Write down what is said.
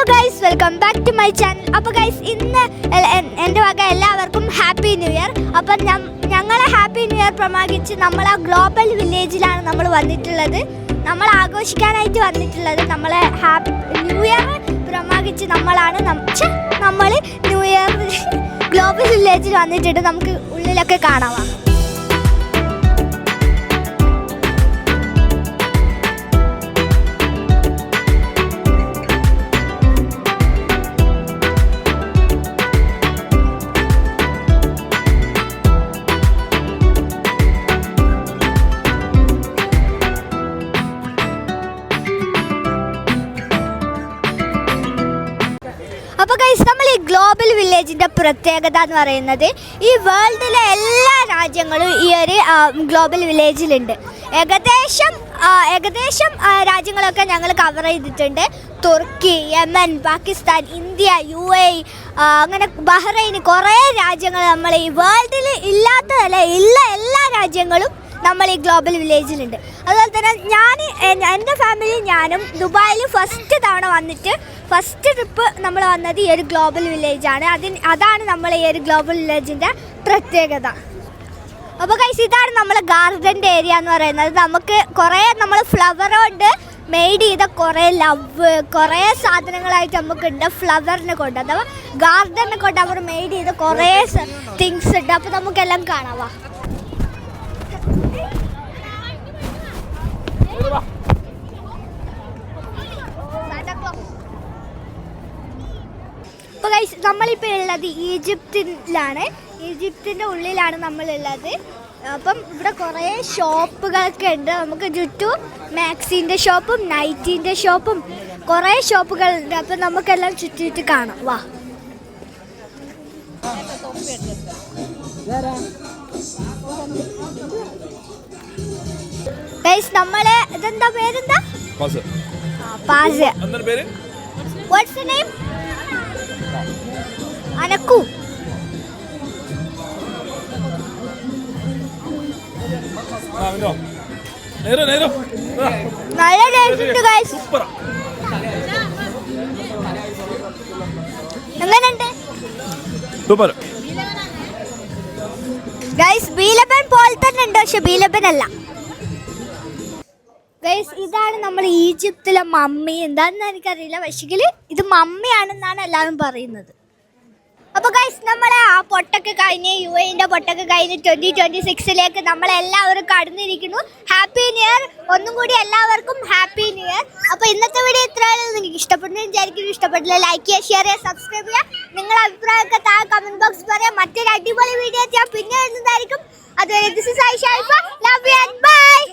Guys, welcome back to my channel. അപ്പോൾ guys, ഇന്ന് എൻ്റെ വക എല്ലാവർക്കും ഹാപ്പി ന്യൂ ഇയർ. അപ്പം ഞങ്ങളെ ഹാപ്പി ന്യൂ ഇയർ പ്രമാണിച്ച് നമ്മൾ ആ ഗ്ലോബൽ വില്ലേജിലാണ് നമ്മൾ വന്നിട്ടുള്ളത്. നമ്മൾ ആഘോഷിക്കാനായിട്ട് വന്നിട്ടുള്ളത്. നമ്മളെ ന്യൂ ഇയർ പ്രമാണിച്ച് നമ്മൾ ന്യൂ ഇയർ ഗ്ലോബൽ വില്ലേജിൽ വന്നിട്ടുണ്ട്. നമുക്ക് ഉള്ളിലൊക്കെ കാണാം. അപ്പോൾ ഗൈസ്, നമ്മൾ ഈ ഗ്ലോബൽ വില്ലേജിൻ്റെ പ്രത്യേകത എന്ന് പറയുന്നത്, ഈ വേൾഡിലെ എല്ലാ രാജ്യങ്ങളും ഈ ഒരു ഗ്ലോബൽ വില്ലേജിലുണ്ട്. ഏകദേശം രാജ്യങ്ങളൊക്കെ ഞങ്ങൾ കവർ ചെയ്തിട്ടുണ്ട്. തുർക്കി, യമൻ, പാകിസ്ഥാൻ, ഇന്ത്യ, UAE, അങ്ങനെ ബഹ്റൈൻ, കുറേ രാജ്യങ്ങൾ നമ്മൾ ഈ വേൾഡിൽ ഇല്ലാത്തതല്ല, എല്ലാ രാജ്യങ്ങളും നമ്മൾ ഈ ഗ്ലോബൽ വില്ലേജിലുണ്ട്. അതുപോലെ തന്നെ എൻ്റെ ഫാമിലി ഞാനും ദുബായിൽ ഫസ്റ്റ് തവണ വന്നിട്ട് ഫസ്റ്റ് ട്രിപ്പ് നമ്മൾ വന്നത് ഈ ഒരു ഗ്ലോബൽ വില്ലേജാണ്. അതാണ് നമ്മൾ ഈ ഒരു ഗ്ലോബൽ വില്ലേജിൻ്റെ പ്രത്യേകത. അപ്പോൾ ഗൈസ്, ഇതാണ് നമ്മൾ ഗാർഡൻ്റെ ഏരിയ എന്ന് പറയുന്നത്. നമുക്ക് കുറേ നമ്മൾ ഫ്ലവർ കൊണ്ട് മെയ്ഡ് ചെയ്ത കുറേ സാധനങ്ങളായിട്ട് നമുക്കുണ്ട്. ഫ്ലവറിനെ കൊണ്ട്, അഥവാ ഗാർഡനെ കൊണ്ട് അവർ മെയ്ഡ് ചെയ്ത കുറേ തിങ്സ് ഉണ്ട്. അപ്പോൾ നമുക്കെല്ലാം കാണാം. അപ്പോൾ ഗൈസ്, നമ്മളിപ്പോൾ ഉള്ളത് ഈജിപ്തിൻ്റെ ഉള്ളിലാണ് നമ്മളുള്ളത്. അപ്പം ഇവിടെ കുറേ ഷോപ്പുകളൊക്കെ ഉണ്ട്. നമുക്ക് ചുറ്റും മാക്സിൻ്റെ ഷോപ്പും നൈറ്റിൻ്റെ ഷോപ്പും കുറേ ഷോപ്പുകളുണ്ട്. അപ്പം നമുക്കെല്ലാം ചുറ്റിയിട്ട് കാണാം. വാ ഗൈസ്, നമ്മളെ ഇതെന്താ പേരെന്താ? പാസ്. What's the name? അനക്കു. നല്ല ടേസ്റ്റ് ഗൈസ്. എങ്ങനെയുണ്ട് ഗൈസ്? ബീലബൻ പോലെ തന്നെ ഉണ്ട്, പക്ഷെ ബീലബൻ അല്ല ഗൈസ്. ഇതാണ് നമ്മൾ ഈജിപ്തിലെ മമ്മി. എന്താണെന്ന് എനിക്കറിയില്ല, പക്ഷേ ഇത് മമ്മിയാണെന്നാണ് എല്ലാവരും പറയുന്നത്. അപ്പോൾ ഗൈസ്, നമ്മളെ ആ പൊട്ടൊക്കെ കഴിഞ്ഞ് UAEൻ്റെ പൊട്ടൊക്കെ കഴിഞ്ഞ് 2026 നമ്മളെല്ലാവരും കടന്നിരിക്കുന്നു. ഹാപ്പി ന്യൂ ഇയർ ഒന്നും കൂടി എല്ലാവർക്കും ഹാപ്പി ന്യൂ ഇയർ. അപ്പോൾ ഇന്നത്തെ വീഡിയോ ഇത്രയാണ്. നിങ്ങൾക്ക് ഇഷ്ടപ്പെടുന്ന വിചാരിക്കുന്നു. ഇഷ്ടപ്പെട്ടില്ല ലൈക്ക് ചെയ്യുക, ഷെയർ ചെയ്യുക, സബ്സ്ക്രൈബ് ചെയ്യുക. നിങ്ങളുടെ അഭിപ്രായമൊക്കെ താഴെ കമൻറ്റ് ബോക്സ് പറയാം. മറ്റൊരു അടിപൊളി വീഡിയോ ഞാൻ പിന്നെ വരുന്നതായിരിക്കും. അതുവരെ this is Aisha. Love you and by.